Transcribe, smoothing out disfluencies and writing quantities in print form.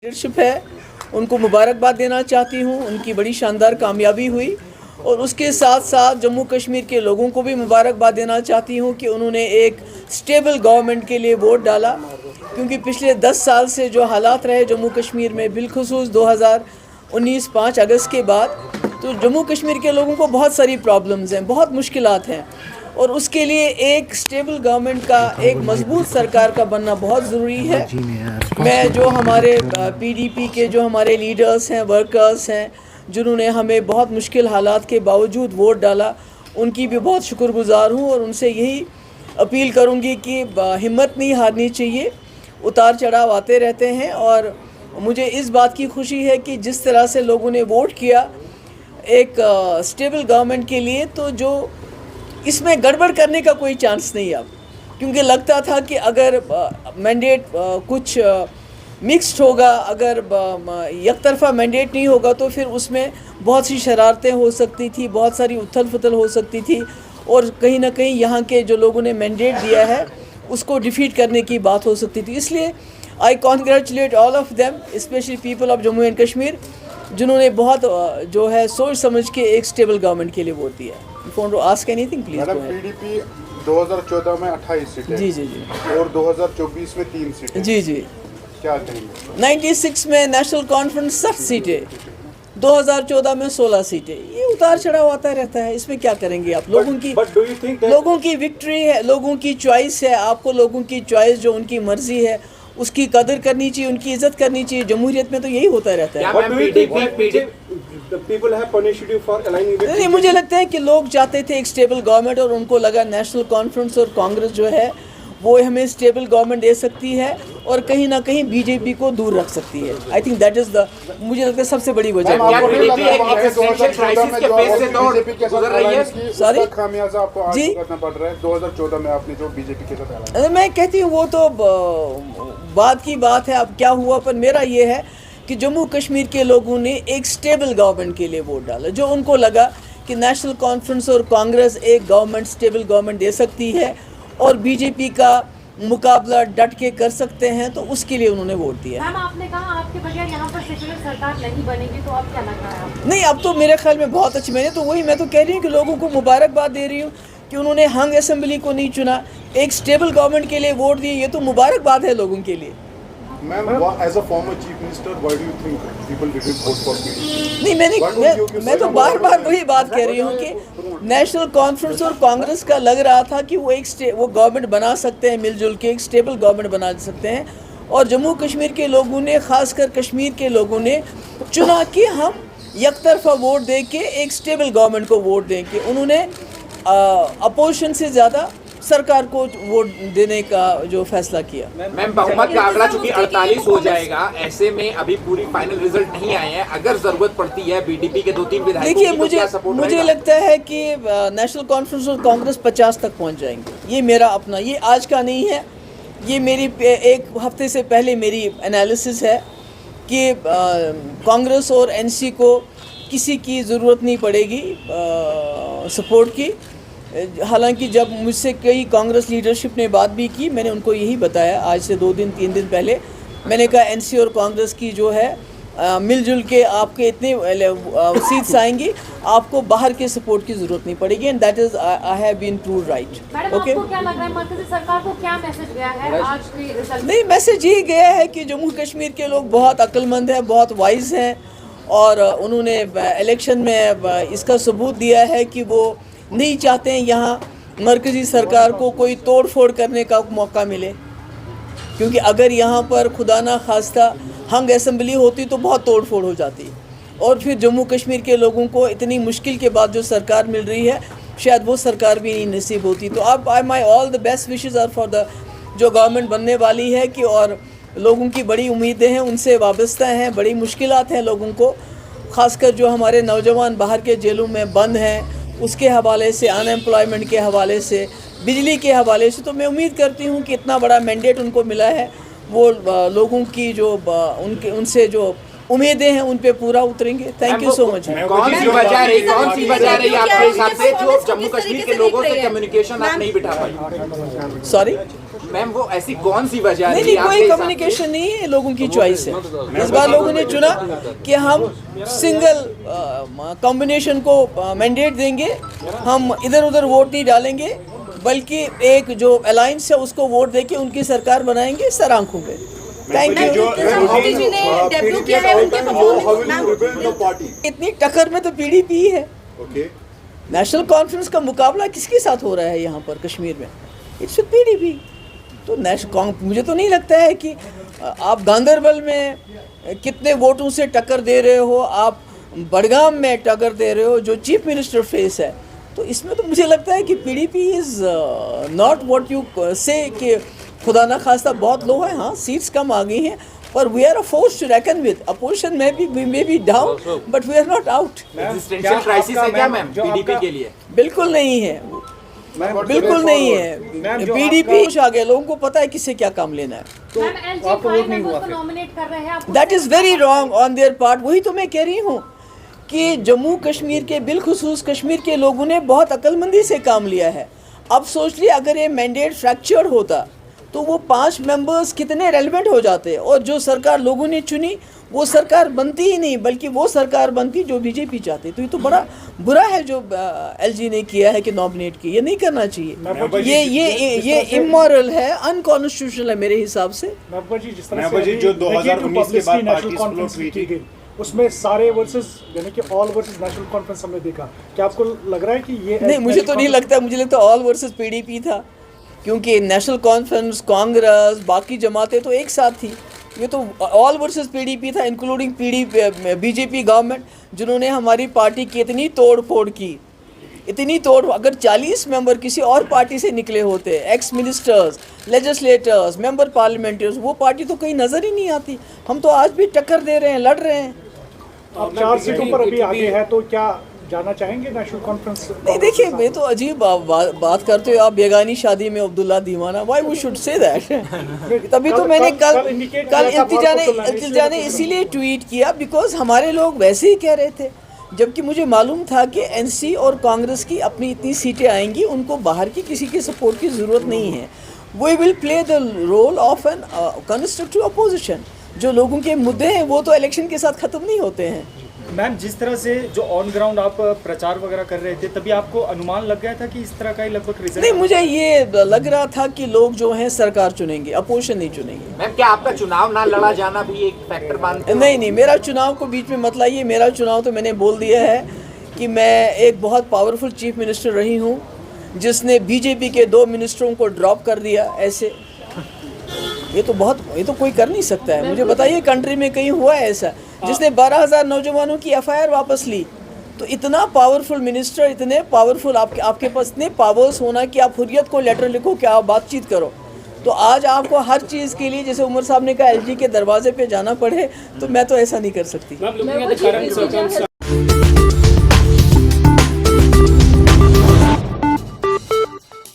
Leadership है उनको मुबारकबाद देना चाहती हूँ। उनकी बड़ी शानदार कामयाबी हुई और उसके साथ साथ जम्मू कश्मीर के लोगों को भी मुबारकबाद देना चाहती हूँ कि उन्होंने एक स्टेबल गवर्नमेंट के लिए वोट डाला, क्योंकि पिछले 10 साल से जो हालात रहे जम्मू कश्मीर में, बिलखुसूस 2019 5 अगस्त के बाद, तो जम्मू कश्मीर के लोगों को बहुत सारी प्रॉब्लम्स हैं, बहुत मुश्किलात हैं और उसके लिए एक स्टेबल गवर्नमेंट का, एक मजबूत सरकार का बनना बहुत ज़रूरी है। मैं जो हमारे पीडीपी के जो हमारे लीडर्स हैं, वर्कर्स हैं, जिन्होंने हमें बहुत मुश्किल हालात के बावजूद वोट डाला, उनकी भी बहुत शुक्रगुज़ार हूँ और उनसे यही अपील करूँगी कि हिम्मत नहीं हारनी चाहिए। उतार चढ़ाव आते रहते हैं और मुझे इस बात की खुशी है कि जिस तरह से लोगों ने वोट किया एक स्टेबल गवर्नमेंट के लिए, तो जो इसमें गड़बड़ करने का कोई चांस नहीं अब, क्योंकि लगता था कि अगर मैंडेट कुछ मिक्स्ड होगा, अगर यकतरफा मैंडेट नहीं होगा तो फिर उसमें बहुत सी शरारतें हो सकती थी, बहुत सारी उथल पुथल हो सकती थी और कहीं ना कहीं यहाँ के जो लोगों ने मैंडेट दिया है उसको डिफीट करने की बात हो सकती थी। इसलिए I congratulate all of them, specially people of Jammu and Kashmir, जिन्होंने बहुत जो है सोच समझ के एक स्टेबल गवर्नमेंट के लिए वोट दिया। If you want to ask anything, please go ahead. PDP 2014 में 28 सीटें जी और 2024 में 3 सीटें। जी क्या कहेंगे? 96 में नेशनल कॉन्फ्रेंस 60 सीटें, 2014 में 16 सीटें। ये उतार चढ़ाव आता रहता है, इसमें क्या करेंगे आप? लोगों की विक्ट्री है, लोगों की चॉइस है। आपको लोगों की चॉइस, जो उनकी मर्जी है, उसकी कदर करनी चाहिए, उनकी इज्जत करनी चाहिए। जमहूरियत में तो यही होता रहता है। नहीं, मुझे लगता है कि लोग चाहते थे एक स्टेबल गवर्नमेंट और उनको लगा नेशनल कॉन्फ्रेंस और कांग्रेस जो है वो हमें स्टेबल गवर्नमेंट दे सकती है और कहीं ना कहीं बीजेपी को दूर रख सकती है। I think that is the, मुझे लगता है सबसे बड़ी वजह। सॉरी जी, 2014 में आपने जो बीजेपी के साथ, मैं कहती हूँ वो तो बात की बात है, अब क्या हुआ। पर मेरा ये है कि जम्मू कश्मीर के लोगों ने एक स्टेबल गवर्नमेंट के लिए वोट डाला, जो उनको लगा कि नेशनल कॉन्फ्रेंस और कांग्रेस एक गवर्नमेंट, स्टेबल गवर्नमेंट दे सकती है और बीजेपी का मुकाबला डट के कर सकते हैं, तो उसके लिए उन्होंने वोट दिया। मैम, आपने कहा आपके बगैर यहाँ पर सेक्युलर सरकार नहीं बनेगी, तो अब क्या लग रहा है आपको? नहीं, अब तो मेरे ख्याल में बहुत अच्छी, मैंने तो वही, मैं तो कह रही हूँ कि लोगों को मुबारकबाद दे रही हूँ कि उन्होंने हंग असेंबली को नहीं चुना, एक स्टेबल गवर्नमेंट के लिए वोट दिए। ये तो मुबारकबाद है लोगों के लिए। Ma'am, as a former chief minister, why do you think people didn't vote for PDP? नहीं, मैं तो बार बार वही बात कह रही हूँ कि नेशनल कॉन्फ्रेंस और कांग्रेस का लग रहा था कि वो गवर्नमेंट बना सकते हैं, मिलजुल के एक स्टेबल गवर्नमेंट बना सकते हैं, और जम्मू कश्मीर के लोगों ने, खासकर कश्मीर के लोगों ने चुना कि हम यकतरफा वोट दे के एक स्टेबल गवर्नमेंट को वोट दें कि उन्होंने अपोजिशन से ज़्यादा सरकार को वोट देने का जो फैसला किया। मैम, बहुमत का आंकड़ा चूंकि 48 हो जाएगा, ऐसे में अभी पूरी फाइनल रिजल्ट नहीं आए हैं, अगर जरूरत पड़ती है बीडीपी के 2-3 विधायकों की, देखिए, मुझे लगता है कि नेशनल कॉन्फ्रेंस और कांग्रेस 50 तक पहुंच जाएंगे। ये मेरा अपना, ये आज का नहीं है, ये मेरी एक हफ्ते से पहले मेरी एनालिसिस है कि कांग्रेस और एनसी को किसी की ज़रूरत नहीं पड़ेगी सपोर्ट की। हालांकि जब मुझसे कई कांग्रेस लीडरशिप ने बात भी की, मैंने उनको यही बताया, आज से 2-3 दिन पहले मैंने कहा एनसी और कांग्रेस की जो है मिलजुल के आपके इतने सीट्स आएंगी, आपको बाहर के सपोर्ट की ज़रूरत नहीं पड़ेगी, and that is I have been proved right. Okay, आपको क्या लग रहा है मरकज़ी सरकार को क्या मैसेज गया है आज के रिजल्ट? नहीं, मैसेज ये गया है कि जम्मू कश्मीर के लोग बहुत अक्लमंद हैं, बहुत वाइज हैं और उन्होंने इलेक्शन में इसका सबूत दिया है कि वो नहीं चाहते हैं यहाँ मरकज़ी सरकार को कोई तोड़ फोड़ करने का मौका मिले, क्योंकि अगर यहाँ पर खुदा ना खास्ता हंग असेंबली होती तो बहुत तोड़ फोड़ हो जाती और फिर जम्मू कश्मीर के लोगों को इतनी मुश्किल के बाद जो सरकार मिल रही है, शायद वो सरकार भी नहीं नसीब होती। तो अब my all the best wishes are for the जो गवर्नमेंट बनने वाली है कि, और लोगों की बड़ी उम्मीदें हैं, उनसे वाबस्ता हैं, बड़ी मुश्किलात हैं लोगों को, ख़ासकर जो हमारे नौजवान बाहर के जेलों में बंद हैं, उसके हवाले से, अनएम्प्लॉयमेंट के हवाले से, बिजली के हवाले से। तो मैं उम्मीद करती हूँ कि इतना बड़ा मैंडेट उनको मिला है, वो लोगों की जो उनसे जो उम्मीदें हैं उन पे पूरा उतरेंगे। Thank you so much. कौन सी वजह रही आपके हिसाब से जो जम्मू कश्मीर के लोगों से कम्युनिकेशन आप नहीं बिठा पाई? सॉरी, मैम वो ऐसी कौन सी वजह नहीं थी नहीं, आपके कोई हिसाब से? कम्युनिकेशन नहीं है, लोगों की चॉइस है। इस बार लोगों ने चुना कि हम सिंगल कॉम्बिनेशन को मैंडेट देंगे, हम इधर उधर वोट नहीं डालेंगे, बल्कि एक जो अलायंस है उसको वोट देके उनकी सरकार बनाएंगे सर आंखों पे। Thank you. मोदी जी ने डेब्यू किया है उनके परफॉर्मेंस। इतनी टक्कर में तो पीडीपी है। Okay. नेशनल कॉन्फ्रेंस का मुकाबला किसके साथ हो रहा है यहाँ पर कश्मीर में? It's PDP. तो मुझे तो नहीं लगता है कि आप गांदरबल में कितने वोटों से टक्कर दे रहे हो, आप बडगाम में टक्कर दे रहे हो जो चीफ मिनिस्टर फेस है। तो इसमें तो मुझे लगता है कि PDP is not what you से कि खुदा ना खास्ता बहुत लो है। हाँ, सीट्स कम आ गई हैं, पर we are a force to reckon with. Opposition में be down, but we are not out. Existential crisis है क्या मैम पीडीपी के लिए? बिल्कुल नहीं है, बिल्कुल नहीं है। पीडीपी खुश आ गया, लोगों को पता है किससे क्या काम लेना है। मैम एलजी 5 मेंबर्स को नॉमिनेट कर रहे हैं आप। That is very wrong on their part. वही तो मैं कह रही हूँ कि जम्मू कश्मीर के बिलखुसूस कश्मीर के लोगों ने बहुत अक्लमंदी से काम लिया है। अब सोच लिया अगर ये मैंडेट फ्रैक्चर्ड होता तो वो 5 मेंबर्स कितने रेलिवेंट हो जाते, और जो सरकार लोगों ने चुनी वो सरकार बनती ही नहीं, बल्कि वो सरकार बनती जो बीजेपी चाहती। तो ये तो बड़ा बुरा है जो एलजी ने किया है कि नॉमिनेट की। ये नहीं करना चाहिए, ये इमोरल है, अनकॉन्स्टिट्यूशनल है मेरे हिसाब से। जो 2019 के बाद पार्टी स्प्लिट हुई थी, उसमें सारे वर्सेस यानी कि ऑल वर्सेस नेशनल कॉन्फ्रेंस हमने देखा। क्या आपको लग रहा है कि ये नहीं, मुझे तो नहीं लगता। मुझे लगता ऑल वर्सेस पीडीपी था, क्योंकि नेशनल कॉन्फ्रेंस, कांग्रेस, बाकी जमातें तो एक साथ थी। ये तो ऑल वर्सेस पीडीपी था, इंक्लूडिंग बीजेपी गवर्नमेंट, जिन्होंने हमारी पार्टी की इतनी तोड़ फोड़ की, इतनी तोड़। अगर 40 मेंबर किसी और पार्टी से निकले होते, एक्स मिनिस्टर्स, लेजिस्लेटर्स, मेंबर पार्लियामेंट्रियंस, वो पार्टी तो कहीं नज़र ही नहीं आती। हम तो आज भी टक्कर दे रहे हैं, लड़ रहे हैं। आप 4 सीटों पर अभी आगे है, तो क्या जाना चाहेंगे नेशनल कॉन्फ्रेंस? नहीं, देखिए, ये तो अजीब बात करते हो आप, बेगानी शादी में अब्दुल्ला दीवाना। Why we should say that? तभी तो मैंने कल इल्तिजा ने इसीलिए ट्वीट किया बिकॉज हमारे लोग वैसे ही कह रहे थे, जबकि मुझे मालूम था कि एनसी और कांग्रेस की अपनी इतनी सीटें आएंगी, उनको बाहर की किसी के सपोर्ट की ज़रूरत नहीं है। We will play the role of an constructive opposition. जो लोगों के मुद्दे हैं वो तो इलेक्शन के साथ ख़त्म नहीं होते हैं। मैम, जिस तरह से जो ऑन ग्राउंड आप प्रचार वगैरह कर रहे थे, तभी आपको अनुमान लग गया था कि इस तरह का ही लगभग रिजल्ट? नहीं, मुझे ये लग रहा था कि लोग जो हैं सरकार चुनेंगे, अपोजिशन नहीं चुनेंगे। मैम, क्या आपका चुनाव ना लड़ा जाना भी एक फैक्टर मानते हो? नहीं, मेरा चुनाव को बीच में मत लाइए। मेरा चुनाव तो मैंने बोल दिया है कि मैं एक बहुत पावरफुल चीफ मिनिस्टर रही हूँ, जिसने बीजेपी के 2 मिनिस्टरों को ड्रॉप कर दिया। ऐसे ये तो कोई कर नहीं सकता है। मुझे बताइए कंट्री में कहीं हुआ है ऐसा, जिसने 12,000 नौजवानों की एफआईआर वापस ली? तो इतना पावरफुल मिनिस्टर, इतने पावरफुल आपके पास इतने पावर्स होना कि आप हुर्रियत को लेटर लिखो कि आप बातचीत करो। तो आज आपको हर चीज़ के लिए, जैसे उमर साहब ने कहा, एलजी के दरवाजे पे जाना पड़े, तो मैं तो ऐसा नहीं कर सकती।